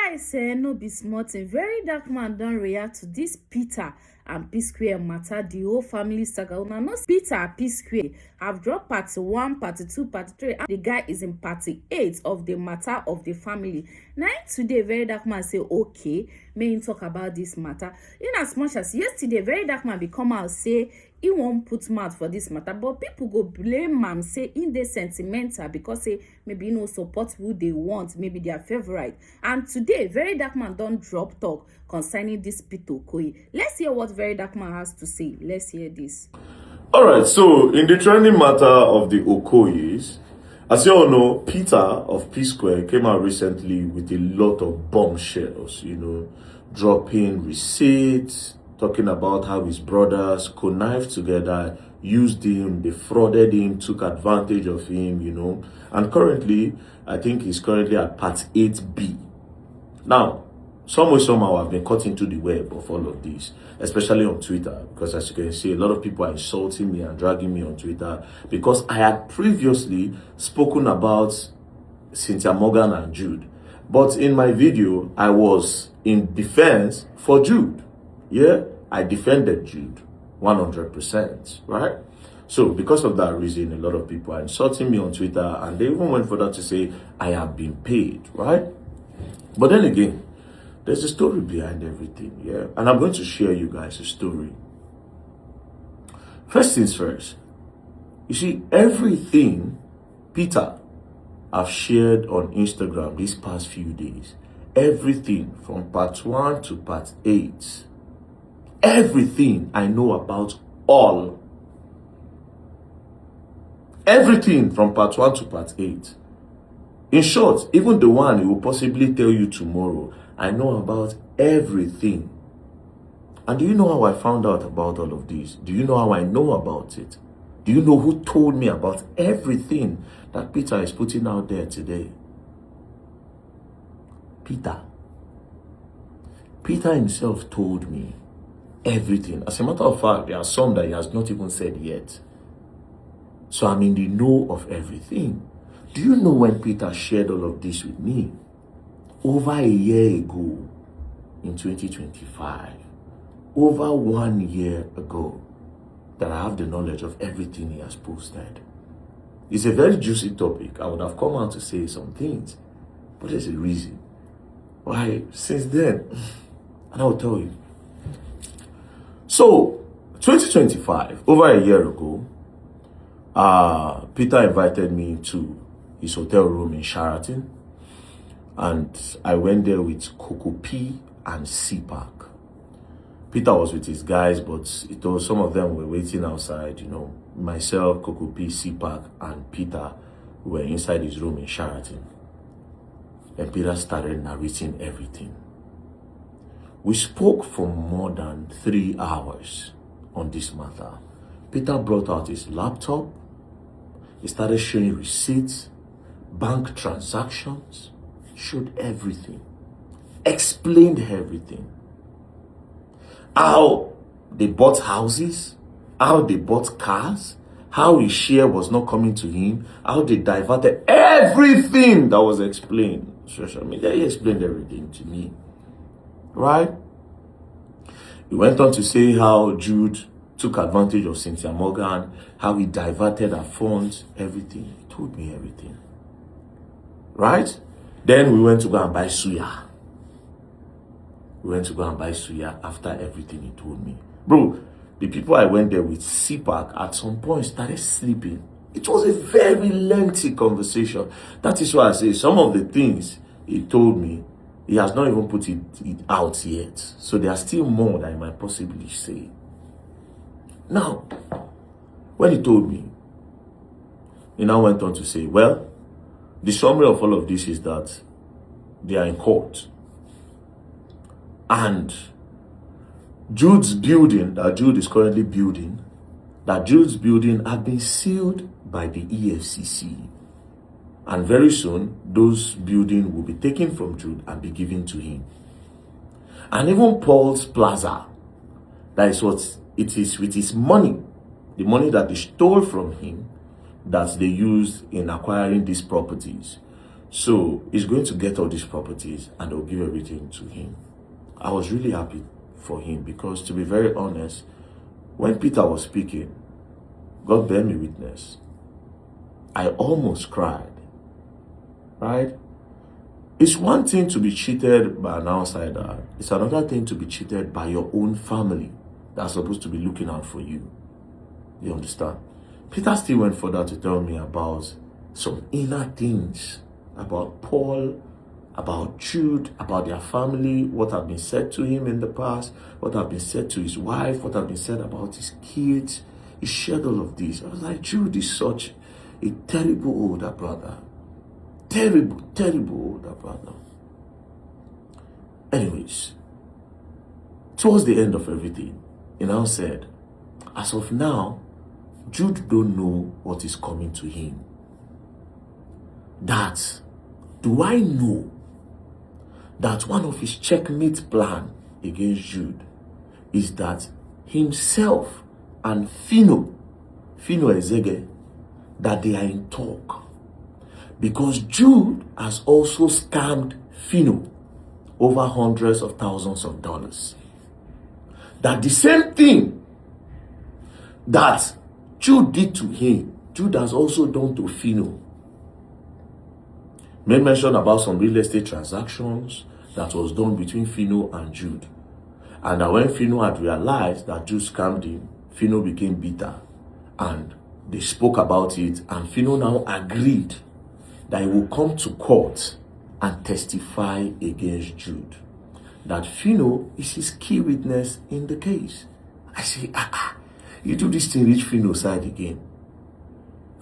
Guys, no be small thing. Verydarkman don react to this Peter and Psquare matter, the whole family saga. Una know Peter and Psquare have dropped part 1, part 2, part 3, and the guy is in part 8 of the matter of the family. Now today, Verydarkman say okay, may him talk about this matter. In as much as yesterday, Verydarkman be come out say he won't put mouth for this matter, but people go blame am say in dey sentimental because say maybe you know support who they want, maybe their favorite. And today Verydarkman don't drop talk concerning this Peter Okoye. Let's hear what Verydarkman has to say. Let's hear this. All right, so in the trending matter of the Okoyes, as you all know, Peter of Psquare came out recently with a lot of bombshells, dropping receipts, talking about how his brothers connived together, used him, defrauded him, took advantage of him, And currently, I think he's currently at part 8B. Now, some way, somehow, I've been caught into the web of all of this, especially on Twitter, because as you can see, a lot of people are insulting me and dragging me on Twitter because I had previously spoken about Cynthia and Jude. But in my video, I was in defense for Jude. Yeah, I defended Jude 100%, right? So because of that reason, a lot of people are insulting me on Twitter, and they even went further to say I have been paid, right? But then again, there's a story behind everything, yeah? And I'm going to share you guys a story. First things first, you see, everything Peter I've shared on Instagram these past few days, everything from part 1 to part 8, everything I know about all. Everything from part 1 to part 8. In short, even the one he will possibly tell you tomorrow, I know about everything. And do you know how I found out about all of this? Do you know how I know about it? Do you know who told me about everything that Peter is putting out there today? Peter. Peter himself told me everything. As a matter of fact, there are some that he has not even said yet. So I'm in the know of everything. Do you know when Peter shared all of this with me? Over a year ago, in 2025, over 1 year ago, that I have the knowledge of everything he has posted. It's a very juicy topic. I would have come out to say some things, but there's a reason why since then, and I'll tell you. So, 2025, over a year ago, Peter invited me to his hotel room in Sheraton, and I went there with Coco P and CPAC. Peter was with his guys, but some of them were waiting outside, Myself, Coco P, CPAC, and Peter were inside his room in Sheraton. And Peter started narrating everything. We spoke for more than 3 hours on this matter. Peter brought out his laptop. He started showing receipts, bank transactions, showed everything, explained everything. How they bought houses, how they bought cars, how his share was not coming to him, how they diverted everything that was explained. Social media, he explained everything to me, right? He went on to say how Jude took advantage of Cynthia Morgan, how he diverted her funds, everything. He told me everything, right? Then we went to go and buy suya. We went to go and buy suya after everything he told me. Bro, the people I went there with, CPAC, at some point started sleeping. It was a very lengthy conversation. That is why I say some of the things he told me, he has not even put it out yet. So there are still more that I might possibly say. Now, when he told me, he now went on to say, well, the summary of all of this is that they are in court. And Jude's building, that Jude is currently building, have been sealed by the EFCC. And very soon, those buildings will be taken from Jude and be given to him. And even Paul's Plaza, that is what it is with his money, the money that they stole from him, that they used in acquiring these properties. So he's going to get all these properties and they'll give everything to him. I was really happy for him because, to be very honest, when Peter was speaking, God bear me witness, I almost cried, right? It's one thing to be cheated by an outsider. It's another thing to be cheated by your own family that's supposed to be looking out for you. You understand? Peter still went further to tell me about some inner things about Paul, about Jude, about their family, what had been said to him in the past, what had been said to his wife, what had been said about his kids. He shared all of this. I was like, Jude is such a terrible older brother. Terrible, terrible older brother. Anyways, towards the end of everything, he now said, as of now, Jude don't know what is coming to him. That, do I know that one of his checkmate plan against Jude is that himself and Fino Ezege, that they are in talk. Because Jude has also scammed Fino over hundreds of thousands of dollars. That the same thing that Jude did to him, Jude has also done to Fino. Made mention about some real estate transactions that was done between Fino and Jude. And that when Fino had realized that Jude scammed him, Fino became bitter. And they spoke about it, and Fino now agreed that he will come to court and testify against Jude. That Fino is his key witness in the case. I say, you do this thing, reach Fino's side again.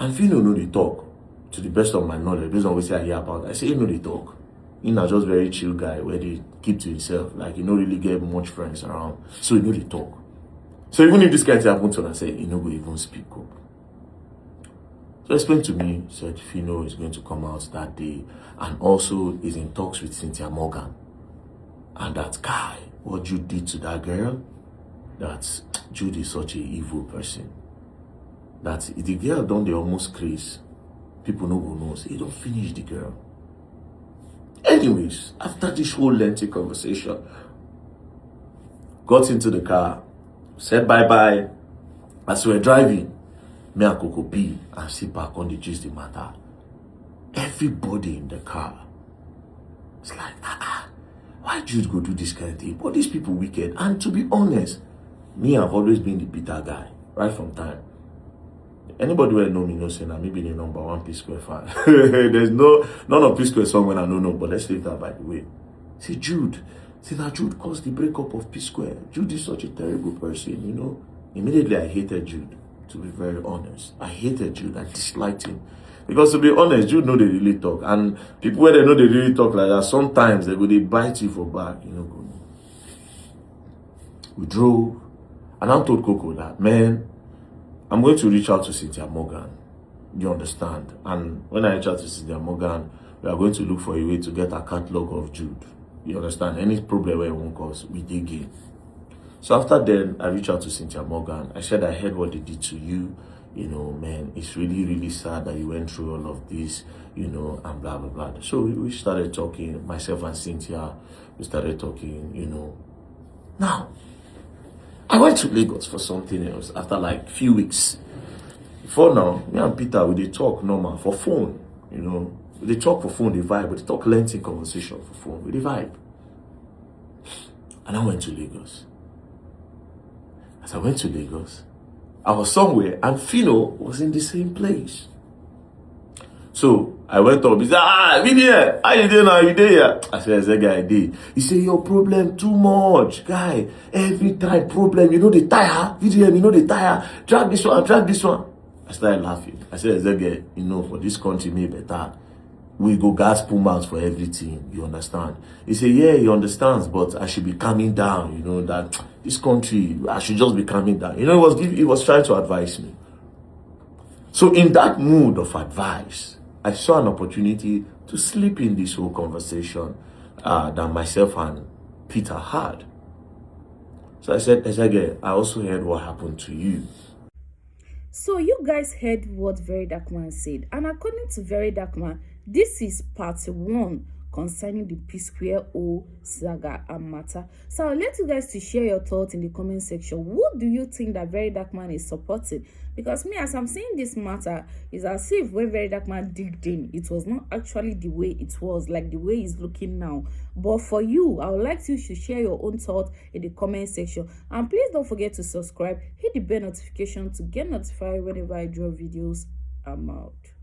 And Fino know the talk, to the best of my knowledge, based on what I hear about. I say, you know the talk. He's not just very chill guy where they keep to himself. Like, he don't really get much friends around. So he know the talk. So even if this guy happen to him, I say, he no go even speak up. So explained to me, said Fino is going to come out that day and also is in talks with Cynthia Morgan. And that guy, what Jude did to that girl, that Jude is such an evil person. That if the girl done the almost craze, people no go know, say, he don't finish the girl. Anyways, after this whole lengthy conversation, got into the car, said bye-bye. As we were driving, me and Coco B and sit back on the gist the matter. Everybody in the car, it's like, why Jude go do this kind of thing? But these people wicked. And to be honest, me, I've always been the bitter guy, right from time. Anybody who know me knows that maybe the number one Psquare fan. There's none of Psquare song when I don't know, but let's leave that by the way. Say Jude. Say that Jude caused the breakup of Psquare. Jude is such a terrible person, you know. Immediately I hated Jude, to be very honest. I hated Jude. I disliked him. Because to be honest, Jude know they really talk. And people when they know they really talk like that, sometimes they bite you for back, you know. We drove, and I told Coco that, man, I'm going to reach out to Cynthia Morgan. You understand? And when I reach out to Cynthia Morgan, we are going to look for a way to get a catalog of Jude. You understand? Any problem where it won't cause, we dig in. So after then, I reached out to Cynthia Morgan. I said, I heard what they did to you. You know, man, it's really, really sad that you went through all of this, you know, and blah, blah, blah. So we started talking, myself and Cynthia, we started talking, you know. Now, I went to Lagos for something else after like few weeks. Before now, me and Peter, we dey talk normal for phone, you know. We dey talk for phone, they vibe, but they talk lengthy conversation for phone, we dey vibe. And I went to Lagos. As I went to Lagos, I was somewhere and Fino was in the same place. So I went up, he said, be there. How you doing now? You there? I said, that guy did. He said, your problem too much. Guy, every time problem, you know the tire. VDM, you know the tire. Drag this one, drag this one. I started laughing. I said, that guy, you know, for this country, me better. We go gas pull out for everything. You understand? He said, yeah, he understands, but I should be calming down. You know, that this country, I should just be calming down. You know, he was trying to advise me. So in that mood of advice, I saw an opportunity to slip in this whole conversation that myself and Peter had. So I said, Ezege, I also heard what happened to you. So you guys heard what Verydarkman said. And according to Verydarkman, This is part 1 concerning the Psquare O saga and matter. So I'll let you guys to share your thoughts in the comment section. Who do you think that Verydarkman is supporting? Because me, as I'm saying this matter, is as if when Verydarkman digged in, it was not actually the way it was, like the way it's looking now. But for you, I would like you to share your own thoughts in the comment section. And please don't forget to subscribe, hit the bell notification to get notified whenever I drop videos. I'm out.